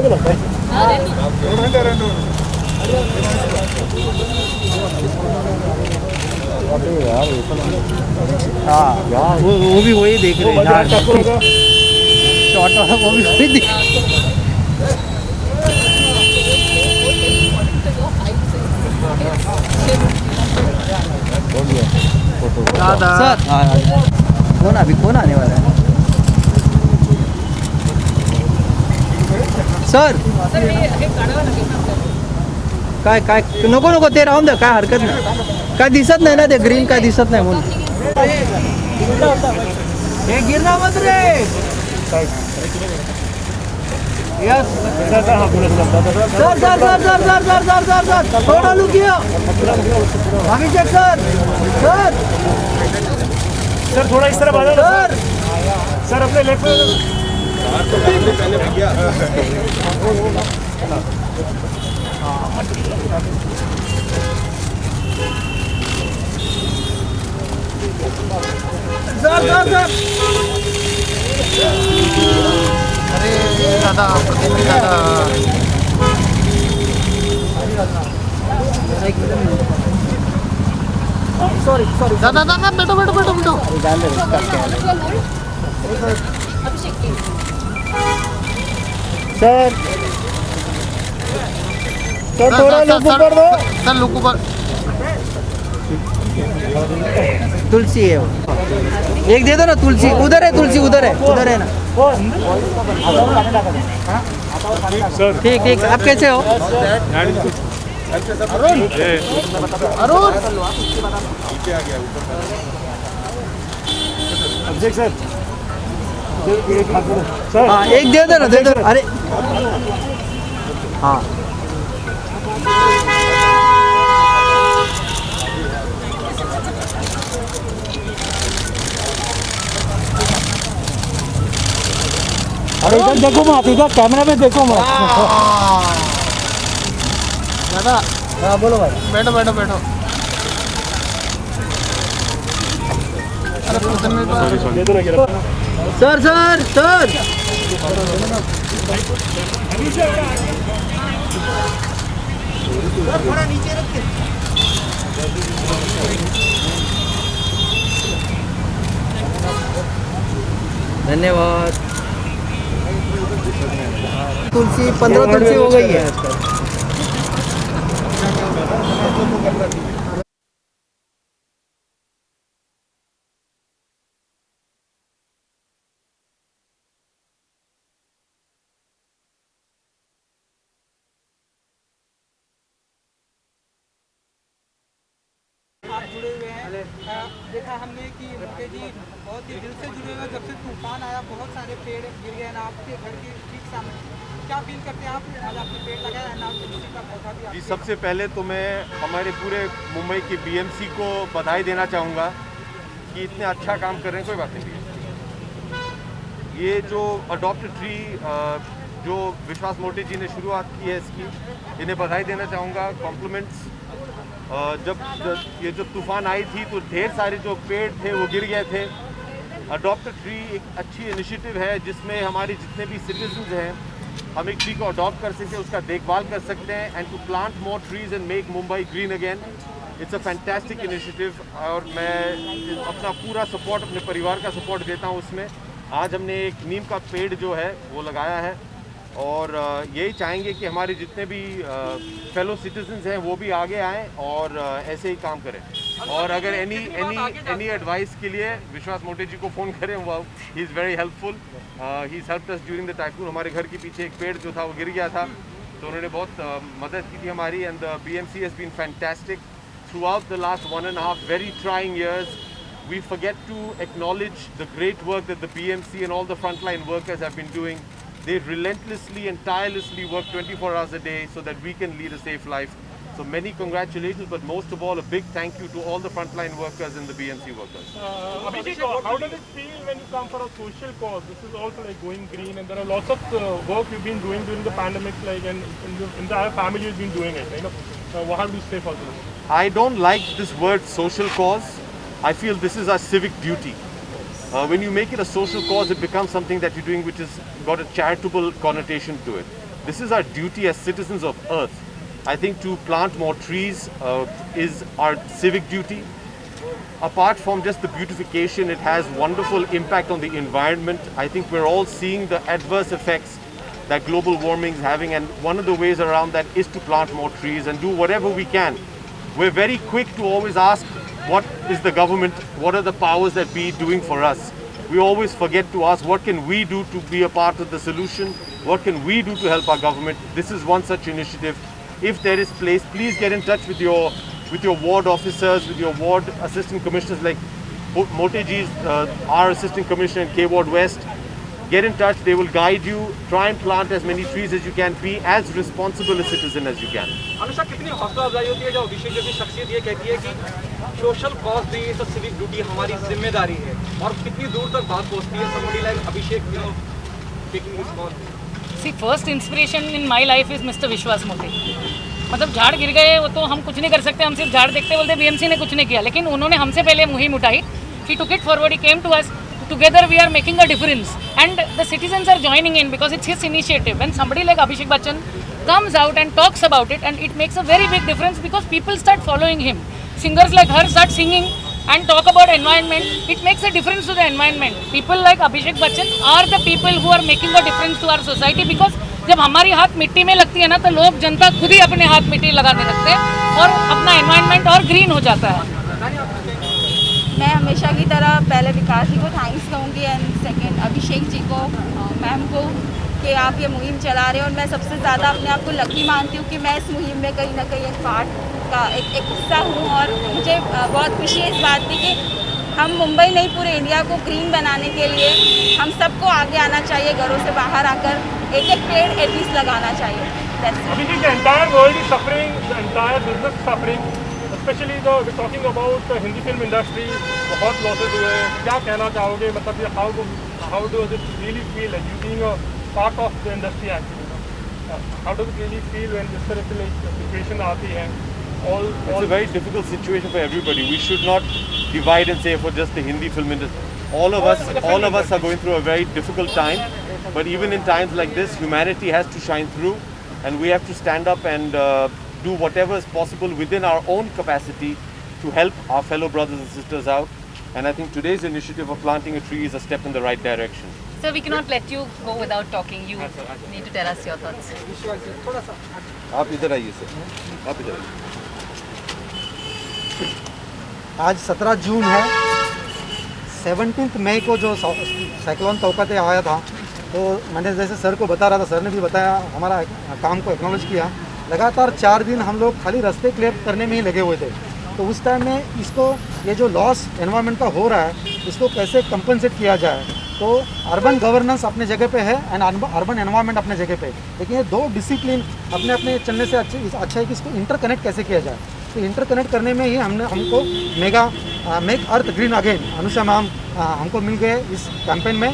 हाँ वो भी वही देख रहे हैं शॉर्ट वाला, वो भी वही देख। सर कौन आने वाला है सर? काय नको ते राहून द्या, काय हरकत नाही. काय दिसत नाही ना ते ग्रीन, काय दिसत नाही म्हणून. हे गिरना मत रे. Yes sir sir sir sir sir sir sir sir sir थोड़ा लुकियो अभिषेक सर. सर सर थोड़ा इस तरफ आ जाओ सर. सर अपने लेफ्ट पहले भैया. Sir sir sir. अरे दादा प्रतिनिधी दादा. सॉरी सॉरी दादा दादा बैठो बैठो बैठो बैठो. सर सर थोड़ा लुक ऊपर दो सर. लुक ऊपर. तुलसी है वो, एक दे दो ना. तुलसी उधर है, तुलसी उधर है ना. ठीक ठीक. आप कैसे हो? अरुण अरुण अभिषेक सर. हाँ एक दे दो ना, दे दो. अरे हाँ अरे इधर देखो मत, इधर कैमरा में देखो मत. दादा. हाँ बोलो भाई. बैठो बैठो बैठो. Sir sir sir. थोड़ा नीचे रखिए. धन्यवाद. तुलसी 15 तुलसी हो गई है. आप जुड़े हुए हैं. देखा हमने कि मुकेश जी बहुत ही दिल से जुड़े हुए. जब से तूफान आया बहुत सारे पेड़ गिर गए ना आपके घर के ठीक सामने. क्या फील करते हैं आप? आज आपने पेड़ लगाया है ना, तुलसी का पौधा भी. जी सबसे पहले तो मैं हमारे पूरे मुंबई की बीएमसी को बधाई देना चाहूँगा कि इतने अच्छा काम कर रहे हैं. कोई बात नहीं. ये जो अडॉप्टेड ट्री जो विश्वास मोटे जी ने शुरुआत की है इसकी, इन्हें बधाई देना चाहूँगा. कॉम्प्लीमेंट्स. जब ये जो तूफान आई थी तो ढेर सारे जो पेड़ थे वो गिर गए थे. अडॉप्टेड ट्री एक अच्छी इनिशिएटिव है जिसमें हमारे जितने भी सिटीजन्स हैं हम एक ट्री को अडॉप्ट कर सकते हैं, उसका देखभाल कर सकते हैं. And to plant more trees and make Mumbai green again. It's a fantastic initiative और मैं अपना पूरा सपोर्ट, अपने परिवार का सपोर्ट देता हूँ उसमें. आज हमने एक नीम का पेड़ जो है वो लगाया है और यही चाहेंगे कि हमारे जितने भी फेलो सिटीजन्स हैं वो भी आगे आएँ और ऐसे ही काम करें. और अगर एनी एडवाइस के लिए विश्वास मोटे जी को फ़ोन करें. वो he is very helpful. He is helped us during the typhoon. हमारे घर के पीछे एक पेड़ जो था वो गिर गया था तो उन्होंने बहुत मदद की थी हमारी. And the BMC has been fantastic throughout the last 1.5 very trying years. We forget to acknowledge the great work that the BMC and all the frontline workers have been doing. They relentlessly and tirelessly work 24 hours a day so that we can lead a safe life. So many congratulations, but most of all, a big thank you to all the frontline workers and the BMC workers. Abhishek, how does it feel when you come for a social cause? This is also like going green, and there are lots of work you've been doing during the pandemic, like, and in the entire family has been doing it. You know, how do you say for this? I don't like this word social cause. I feel this is our civic duty. When you make it a social cause, it becomes something that you're doing which has got a charitable connotation to it. this is our duty as citizens of Earth. I think to plant more trees is our civic duty. Apart from just the beautification, it has wonderful impact on the environment. I think we're all seeing the adverse effects that global warming is having, and one of the ways around that is to plant more trees and do whatever we can. We're very quick to always ask, what is the government, what are the powers that be doing for us? We always forget to ask, what can we do to be a part of the solution? What can we do to help our government? This is one such initiative. If there is place, please get in touch with your ward officers, with your ward assistant commissioners like Moteji, our assistant commissioner in K Ward West. Get in touch, they will guide you. Try and plant as many trees as you can. Be as responsible a citizen as you can. Anusha, कितनी हौसला अफजाई होती है जब अभिषेक जैसी शख्सियत ये कहती है कि सोशल कॉज नहीं, इट्स अ सिविक ड्यूटी, हमारी जिम्मेदारी है, और कितनी दूर तक बात पहुंचती है somebody like Abhishek taking this call. See, first inspiration in my life is Mr. विश्वास मोती. मतलब झाड़ गिर गए वो तो हम कुछ नहीं कर सकते, हम सिर्फ झाड़ देखते बोलते बीएमसी ने कुछ नहीं किया, लेकिन उन्होंने हमसे पहले मुहिम उठाई. He took it forward, he came to us. Together we are making a difference, and the citizens are joining in because it's his initiative. When somebody like Abhishek Bachchan comes out and talks about it, and it makes a very big difference because people start following him. Singers like her start singing and talk about environment. It makes a difference to the environment. People like Abhishek Bachchan are the people who are making a difference to our society, because जब हमारी हाथ मिट्टी में लगती है ना, तो लोग जनता खुद ही अपने हाथ मिट्टी लगाने लगते हैं और अपना एनवायरनमेंट और ग्रीन हो जाता है. मैं हमेशा की तरह पहले विकास जी को थैंक्स कहूँगी, एंड सेकंड अभिषेक जी को, मैम को, कि आप ये मुहिम चला रहे हो. और मैं सबसे ज़्यादा अपने आप को लकी मानती हूँ कि मैं इस मुहिम में कहीं ना कहीं एक पार्ट का एक हिस्सा हूँ. और मुझे बहुत खुशी है इस बात की कि हम मुंबई नहीं, पूरे इंडिया को ग्रीन बनाने के लिए हम सबको आगे आना चाहिए. घरों से बाहर आकर एक एक पेड़ एटलीस्ट लगाना चाहिए. अभी the entire world is suffering, the entire business is suffering. Especially we're talking about the Hindi film industry, बहुत losses हुए हैं. क्या कहना चाहोगे, मतलब how does it really feel like you being a part of the industry actually? How does it really feel when this तरह की situation आती है? It's a very difficult situation for everybody. We should not divide and say for just the Hindi film industry. All of us are going through a very difficult time. But even in times like this, humanity has to shine through, and we have to stand up and do whatever is possible within our own capacity to help our fellow brothers and sisters out. And I think today's initiative of planting a tree is a step in the right direction. So we cannot let you go without talking. You need to tell us your thoughts. आप इधर आइए sir, आप इधर आइए. आज 17 जून है. 17 मई को जो साइक्लोन तौकते आया था, तो मैंने जैसे सर को बता रहा था, सर ने भी बताया, हमारा काम को एक्नॉलेज किया. लगातार 4 दिन हम लोग खाली रास्ते क्लियर करने में ही लगे हुए थे. तो उस टाइम में इसको, ये जो लॉस एनवायरनमेंट का हो रहा है, इसको कैसे कंपनसेट किया जाए. तो अर्बन गवर्नेंस अपने जगह पे है एंड अर्बन एनवायरनमेंट अपने जगह पे, लेकिन ये दो डिसिप्लिन अपने अपने चलने से अच्छा है कि इसको इंटरकनेक्ट कैसे किया जाए. तो इंटरकनेक्ट करने में ही हमको मेक अर्थ ग्रीन अगेन अनुषा मैम हमको मिल गए इस कैंपेन में.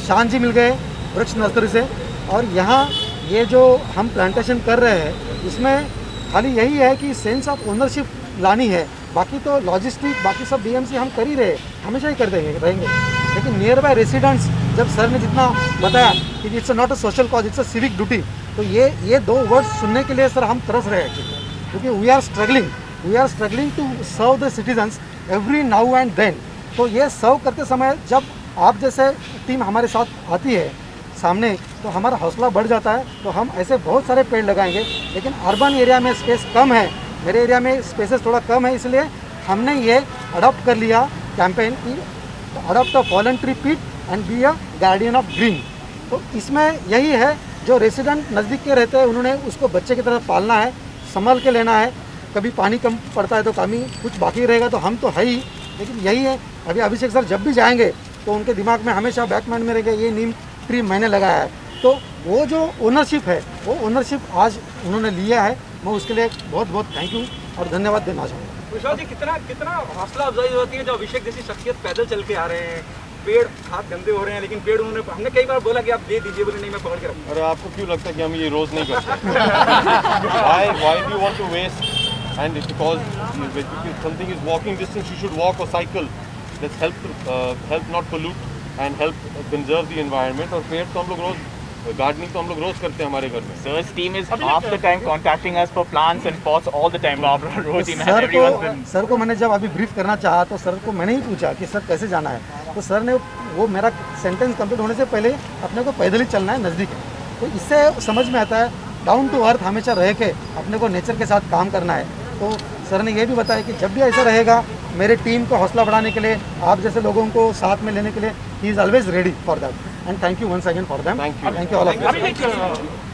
शान जी मिल गए वृक्ष नर्सरी से. और यहाँ ये जो हम प्लांटेशन कर रहे हैं, इसमें खाली यही है कि सेंस ऑफ ओनरशिप लानी है. बाकी तो लॉजिस्टिक, बाकी सब बीएमसी हम कर ही रहे, हमेशा ही कर रहेंगे. लेकिन नियर बाय रेसिडेंट्स, जब सर ने जितना बताया कि it's not a social cause, it's a civic duty, तो ये दो वर्ड्स सुनने के लिए सर हम तरस रहे हैं. क्योंकि we are struggling to serve the citizens every now and then. तो ये सर्व करते समय जब आप जैसे टीम हमारे साथ आती है सामने, तो हमारा हौसला बढ़ जाता है. तो हम ऐसे बहुत सारे पेड़ लगाएंगे. लेकिन अर्बन एरिया में स्पेस कम है, मेरे एरिया में स्पेसेस थोड़ा कम है, इसलिए हमने ये अडॉप्ट कर लिया कैंपेन की adopt a fallen tree pit and be a guardian of green. तो इसमें यही है, जो रेसिडेंट नज़दीक के रहते हैं उन्होंने उसको बच्चे की तरह पालना है, संभाल के लेना है. कभी पानी कम पड़ता है तो कमी कुछ बाकी रहेगा, तो हम तो है ही. लेकिन यही है, अभी अभिषेक सर जब भी जाएंगे तो उनके दिमाग में हमेशा बैकमाइंड में रहेगा ये नीम ट्री मैंने लगाया है. तो वो जो ओनरशिप है, वो ओनरशिप आज उन्होंने लिया है. मैं उसके लिए बहुत बहुत थैंक यू और धन्यवाद देना चाहूँगा. विशाल जी, कितना हौसला अफजाई होती है जब अभिषेक जैसी शख्सियत पैदल चल के आ रहे हैं. पेड़ हाथ गंदे हो रहे हैं, लेकिन पेड़ हमने कई बार बोला कि आप दे दीजिए, बोले नहीं मैं पकड़ के रखूँगा. अरे आपको क्यों लगता है कि हम ये रोज़ नहीं करते? Why do you want to waste? And it's because if something is walking distance, you should walk or cycle. Let's help not pollute and help conserve the environment. और पेड़ तो हम लोग रोज गार्डनिंग तो हम लोग रोज करते हैं हमारे घर में। Sir's team is half the time contacting us for plants and pots all the time. Roji man, everyone's been. Sir को मैंने जब अभी ब्रीफ करना चाहा तो सर को मैंने ही पूछा कि सर कैसे जाना है, तो सर ने वो मेरा सेंटेंस कंप्लीट होने से पहले अपने को पैदल ही चलना है, नज़दीक है। तो इससे समझ में आता है डाउन टू अर्थ हमेशा रह के अपने को नेचर के साथ काम करना है। तो सर ने ये भी बताया कि जब भी ऐसा रहेगा मेरे टीम को हौसला बढ़ाने के लिए, आप जैसे लोगों को साथ में लेने के लिए, he is always ready for that. And thank you once again for them. Thank you all of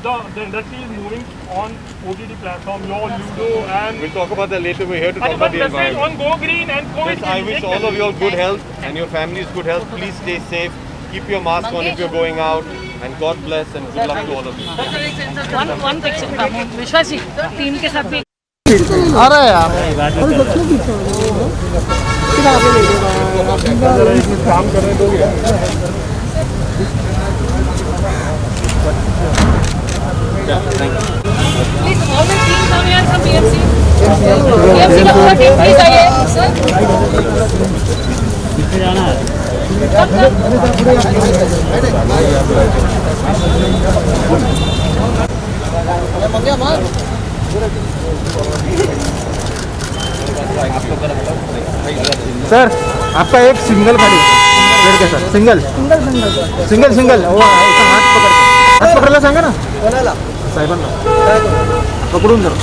The industry is moving on OTT platform, your Ludo and... We'll talk about that later. We're here to talk But about the message environment. on Go Green and COVID. Yes, I wish all of you all good health and your families good health. Please stay safe. Keep your mask on if you're going out. And God bless and good luck to all of you. one picture. विश्वास जी team के साथ भी अरे यार काम कर रहे लोग please all the team come here from BMC का पूरा टीम प्लीज आइए सर। सर आपका एक सिंगल गाड़ी के सर सिंगल सिंगल सिंगल वो हात पकडायला सांगा ना साहेबांना पकडून जरा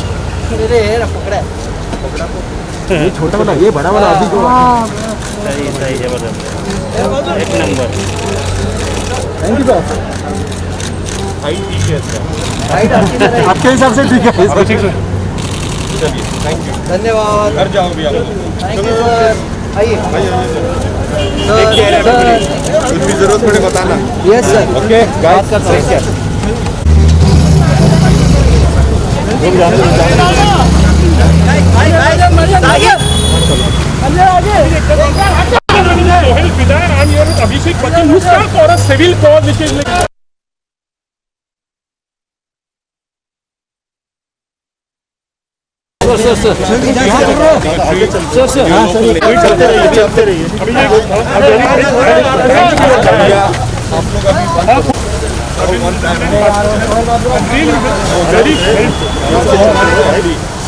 ये छोटा वाला ये बड़ा वाला अभी जो सही एक number. Thank you sir. Height ठीक है इसका। आपके हिसाब से ठीक है। चलिए थैंक यू। धन्यवाद। घर जाओ भी आप। Thank you sir. आइए कुछ भी जरूरत पड़े बताना। Yes sir. Okay guys take care. Rohil Vidar, I'm here with Abhishek Patil. You stand for a civil cause which is like...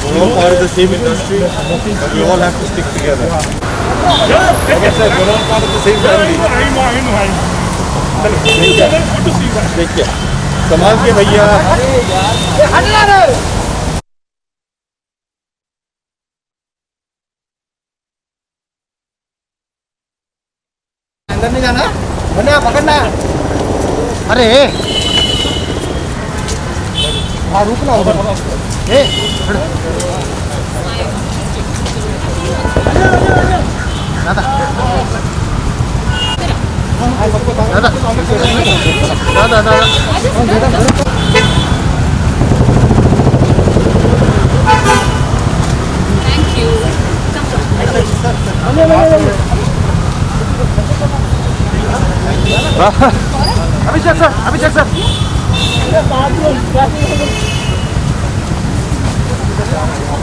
We all are the same industry, but we all have to stick together. Okay, sir, we're all part of the same family. I know. Good to see you. Take care. संभाल के भैया। अंदर नहीं जाना, बना पकड़ना। अरे हाँ रुकना उधर। Thank you. Abhishek sir